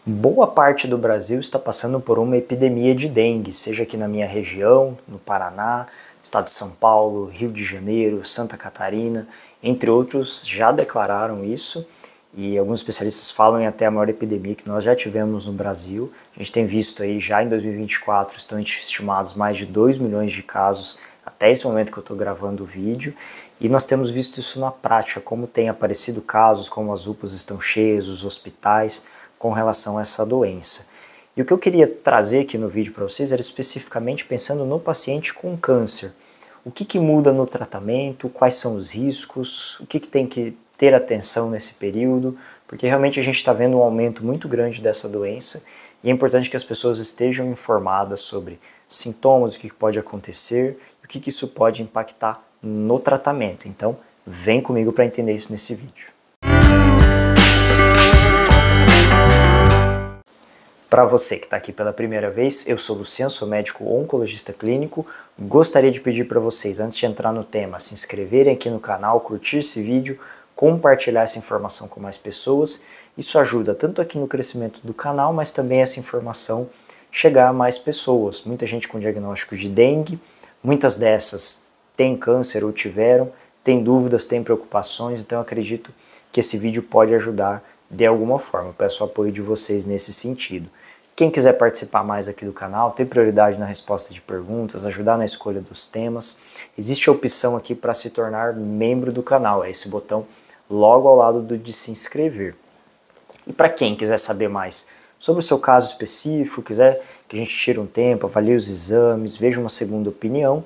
Boa parte do Brasil está passando por uma epidemia de dengue, seja aqui na minha região, no Paraná, estado de São Paulo, Rio de Janeiro, Santa Catarina, entre outros já declararam isso e alguns especialistas falam em até a maior epidemia que nós já tivemos no Brasil. A gente tem visto aí já em 2024 estão estimados mais de 2 milhões de casos até esse momento que eu estou gravando o vídeo e nós temos visto isso na prática, como tem aparecido casos, como as UPAs estão cheias, os hospitais, com relação a essa doença. E o que eu queria trazer aqui no vídeo para vocês era especificamente pensando no paciente com câncer. O que muda no tratamento, quais são os riscos, o que tem que ter atenção nesse período, porque realmente a gente está vendo um aumento muito grande dessa doença e é importante que as pessoas estejam informadas sobre sintomas, o que pode acontecer e o que isso pode impactar no tratamento. Então, vem comigo para entender isso nesse vídeo. Para você que está aqui pela primeira vez, eu sou Luciano, sou médico oncologista clínico. Gostaria de pedir para vocês, antes de entrar no tema, se inscreverem aqui no canal, curtir esse vídeo, compartilhar essa informação com mais pessoas. Isso ajuda tanto aqui no crescimento do canal, mas também essa informação chegar a mais pessoas. Muita gente com diagnóstico de dengue, muitas dessas têm câncer ou tiveram, têm dúvidas, têm preocupações, então eu acredito que esse vídeo pode ajudar de alguma forma. Eu peço o apoio de vocês nesse sentido. Quem quiser participar mais aqui do canal, ter prioridade na resposta de perguntas, ajudar na escolha dos temas, existe a opção aqui para se tornar membro do canal, é esse botão logo ao lado do de se inscrever. E para quem quiser saber mais sobre o seu caso específico, quiser que a gente tire um tempo, avalie os exames, veja uma segunda opinião,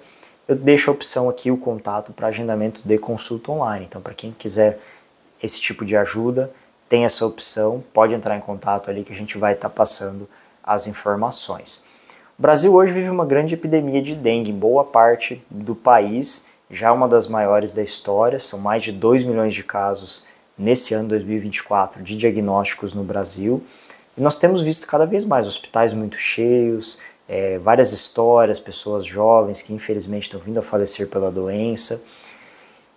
eu deixo a opção aqui, o contato para agendamento de consulta online. Então, para quem quiser esse tipo de ajuda, tem essa opção, pode entrar em contato ali que a gente vai estar passando as informações. O Brasil hoje vive uma grande epidemia de dengue em boa parte do país, já uma das maiores da história, são mais de 2 milhões de casos nesse ano 2024 de diagnósticos no Brasil. E nós temos visto cada vez mais hospitais muito cheios, várias histórias, pessoas jovens que infelizmente estão vindo a falecer pela doença.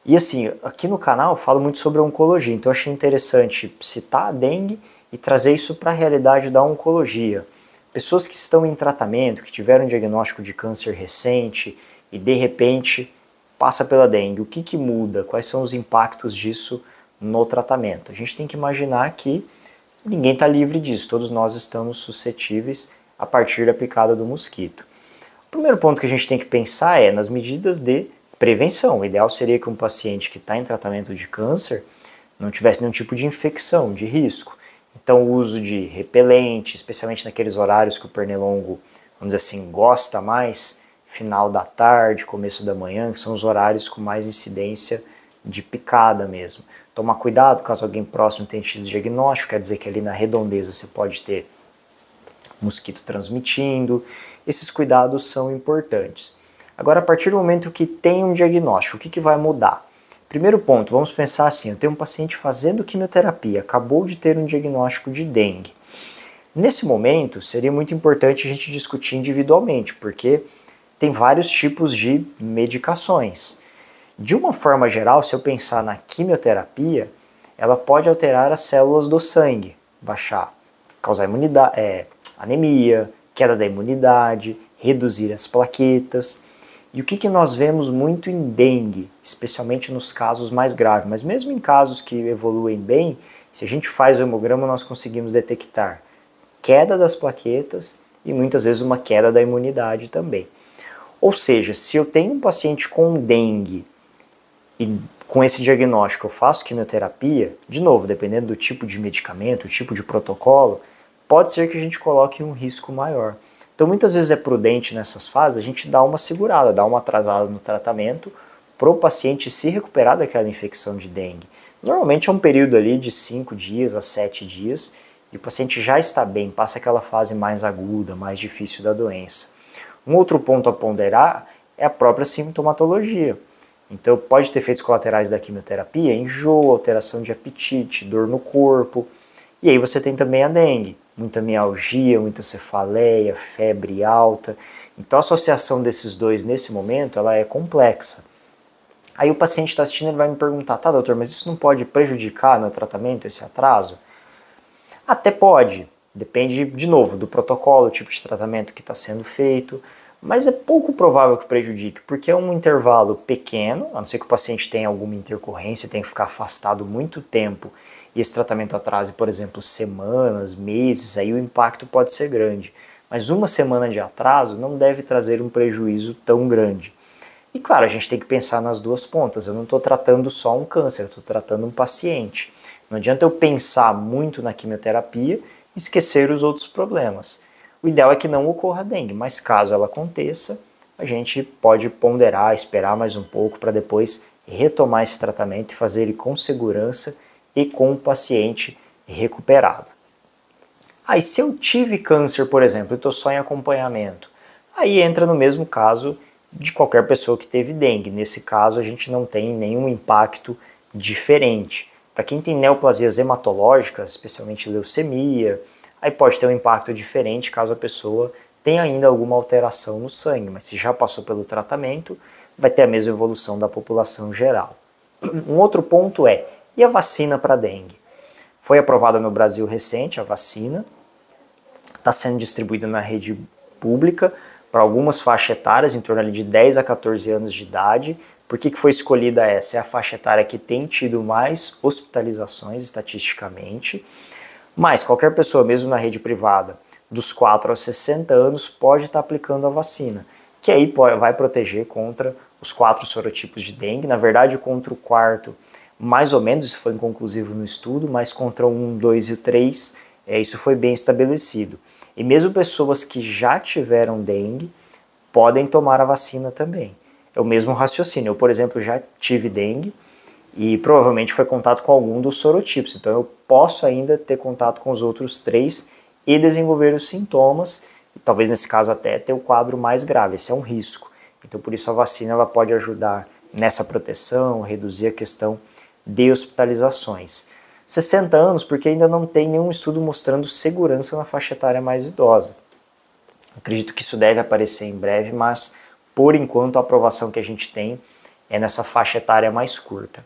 E assim, aqui no canal eu falo muito sobre a oncologia, então eu achei interessante citar a dengue e trazer isso para a realidade da oncologia. Pessoas que estão em tratamento, que tiveram um diagnóstico de câncer recente e de repente passa pela dengue, o que muda? Quais são os impactos disso no tratamento? A gente tem que imaginar que ninguém está livre disso, todos nós estamos suscetíveis a partir da picada do mosquito. O primeiro ponto que a gente tem que pensar é nas medidas de prevenção. O ideal seria que um paciente que está em tratamento de câncer não tivesse nenhum tipo de infecção, de risco. Então o uso de repelente, especialmente naqueles horários que o pernilongo, vamos dizer assim, gosta mais, final da tarde, começo da manhã, que são os horários com mais incidência de picada mesmo. Tomar cuidado caso alguém próximo tenha tido diagnóstico, quer dizer que ali na redondeza você pode ter mosquito transmitindo. Esses cuidados são importantes. Agora, a partir do momento que tem um diagnóstico, o que vai mudar? Primeiro ponto, vamos pensar assim, eu tenho um paciente fazendo quimioterapia, acabou de ter um diagnóstico de dengue. Nesse momento, seria muito importante a gente discutir individualmente, porque tem vários tipos de medicações. De uma forma geral, se eu pensar na quimioterapia, ela pode alterar as células do sangue, baixar, causar anemia, queda da imunidade, reduzir as plaquetas. E o que nós vemos muito em dengue, especialmente nos casos mais graves, mas mesmo em casos que evoluem bem, se a gente faz o hemograma nós conseguimos detectar queda das plaquetas e muitas vezes uma queda da imunidade também. Ou seja, se eu tenho um paciente com dengue e com esse diagnóstico eu faço quimioterapia, de novo, dependendo do tipo de medicamento, o tipo de protocolo, pode ser que a gente coloque um risco maior. Então muitas vezes é prudente nessas fases a gente dar uma segurada, dar uma atrasada no tratamento para o paciente se recuperar daquela infecção de dengue. Normalmente é um período ali de 5 dias a 7 dias e o paciente já está bem, passa aquela fase mais aguda, mais difícil da doença. Um outro ponto a ponderar é a própria sintomatologia. Então pode ter efeitos colaterais da quimioterapia, enjoo, alteração de apetite, dor no corpo. E aí você tem também a dengue, muita mialgia, muita cefaleia, febre alta. Então a associação desses dois nesse momento ela é complexa. Aí o paciente está assistindo e vai me perguntar, tá doutor, mas isso não pode prejudicar meu tratamento, esse atraso? Até pode, Depende, de novo, do protocolo, o tipo de tratamento que está sendo feito, mas é pouco provável que prejudique, porque é um intervalo pequeno, a não ser que o paciente tenha alguma intercorrência, tenha que ficar afastado muito tempo e esse tratamento atrase, por exemplo, semanas, meses, aí o impacto pode ser grande. Mas uma semana de atraso não deve trazer um prejuízo tão grande. E claro, a gente tem que pensar nas duas pontas, eu não estou tratando só um câncer, eu estou tratando um paciente. Não adianta eu pensar muito na quimioterapia e esquecer os outros problemas. O ideal é que não ocorra dengue, mas caso ela aconteça, a gente pode ponderar, esperar mais um pouco para depois retomar esse tratamento e fazer ele com segurança e com o paciente recuperado. Aí se eu tive câncer, por exemplo, e estou só em acompanhamento, aí entra no mesmo caso de qualquer pessoa que teve dengue. Nesse caso a gente não tem nenhum impacto diferente. Para quem tem neoplasias hematológicas, especialmente leucemia, aí pode ter um impacto diferente caso a pessoa tenha ainda alguma alteração no sangue, mas se já passou pelo tratamento, vai ter a mesma evolução da população geral. Um outro ponto é, e a vacina para dengue? Foi aprovada no Brasil recente a vacina, está sendo distribuída na rede pública para algumas faixas etárias, em torno de 10 a 14 anos de idade. Por que foi escolhida essa? É a faixa etária que tem tido mais hospitalizações estatisticamente, mas qualquer pessoa, mesmo na rede privada, dos 4 aos 60 anos, pode estar aplicando a vacina, que aí vai proteger contra os 4 sorotipos de dengue, na verdade contra o quarto, mais ou menos, isso foi inconclusivo no estudo, mas contra o 1, 2 e o 3, isso foi bem estabelecido. E mesmo pessoas que já tiveram dengue podem tomar a vacina também. É o mesmo raciocínio. Eu, por exemplo, já tive dengue e provavelmente foi contato com algum dos sorotipos. Então eu posso ainda ter contato com os outros 3 e desenvolver os sintomas, e talvez nesse caso até ter o quadro mais grave. Esse é um risco. Então por isso a vacina ela pode ajudar nessa proteção, reduzir a questão de hospitalizações. 60 anos porque ainda não tem nenhum estudo mostrando segurança na faixa etária mais idosa. Acredito que isso deve aparecer em breve, mas por enquanto a aprovação que a gente tem é nessa faixa etária mais curta.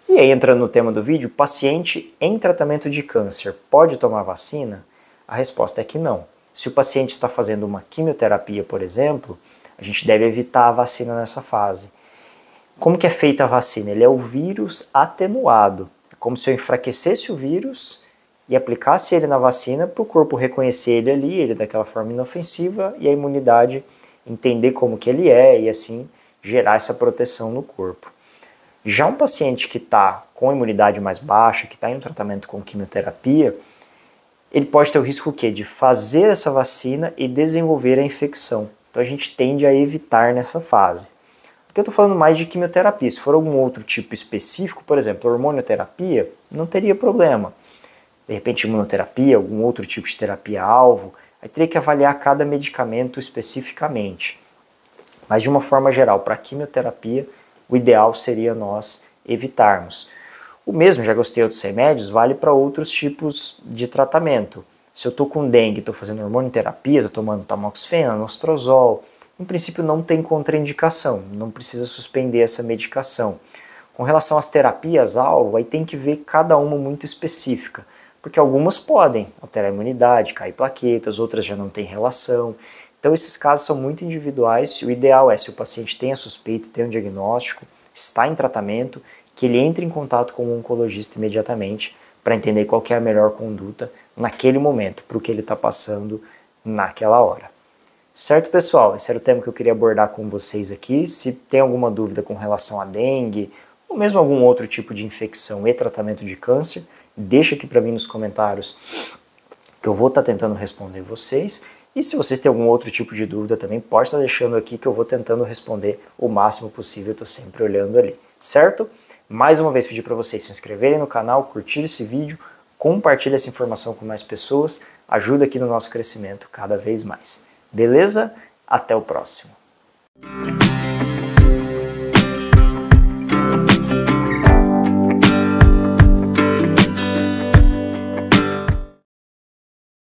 E aí, entrando no tema do vídeo, paciente em tratamento de câncer pode tomar vacina? A resposta é que não. Se o paciente está fazendo uma quimioterapia, por exemplo, a gente deve evitar a vacina nessa fase. Como que é feita a vacina? Ele é o vírus atenuado. É como se eu enfraquecesse o vírus e aplicasse ele na vacina para o corpo reconhecer ele ali, ele daquela forma inofensiva, e a imunidade entender como que ele é e assim gerar essa proteção no corpo. Já um paciente que está com imunidade mais baixa, que está em um tratamento com quimioterapia, ele pode ter o risco o quê? De fazer essa vacina e desenvolver a infecção. Então a gente tende a evitar nessa fase. Aqui eu estou falando mais de quimioterapia. Se for algum outro tipo específico, por exemplo, hormonioterapia, não teria problema. De repente imunoterapia, algum outro tipo de terapia-alvo, aí teria que avaliar cada medicamento especificamente. Mas de uma forma geral, para a quimioterapia, o ideal seria nós evitarmos. O mesmo, já gostei de outros remédios, vale para outros tipos de tratamento. Se eu estou com dengue, estou fazendo hormonioterapia, estou tomando tamoxifeno, anostrozol, em princípio não tem contraindicação, não precisa suspender essa medicação. Com relação às terapias-alvo, aí tem que ver cada uma muito específica, porque algumas podem alterar a imunidade, cair plaquetas, outras já não têm relação. Então esses casos são muito individuais. O ideal é, se o paciente tem a suspeita, tem um diagnóstico, está em tratamento, que ele entre em contato com o oncologista imediatamente para entender qual que é a melhor conduta naquele momento, para o que ele está passando naquela hora. Certo, pessoal? Esse era o tema que eu queria abordar com vocês aqui. Se tem alguma dúvida com relação a dengue, ou mesmo algum outro tipo de infecção e tratamento de câncer, deixa aqui para mim nos comentários que eu vou estar tentando responder vocês. E se vocês têm algum outro tipo de dúvida também, pode estar deixando aqui que eu vou tentando responder o máximo possível, eu estou sempre olhando ali, certo? Mais uma vez pedir para vocês se inscreverem no canal, curtir esse vídeo, compartilhar essa informação com mais pessoas, ajuda aqui no nosso crescimento cada vez mais. Beleza? Até o próximo.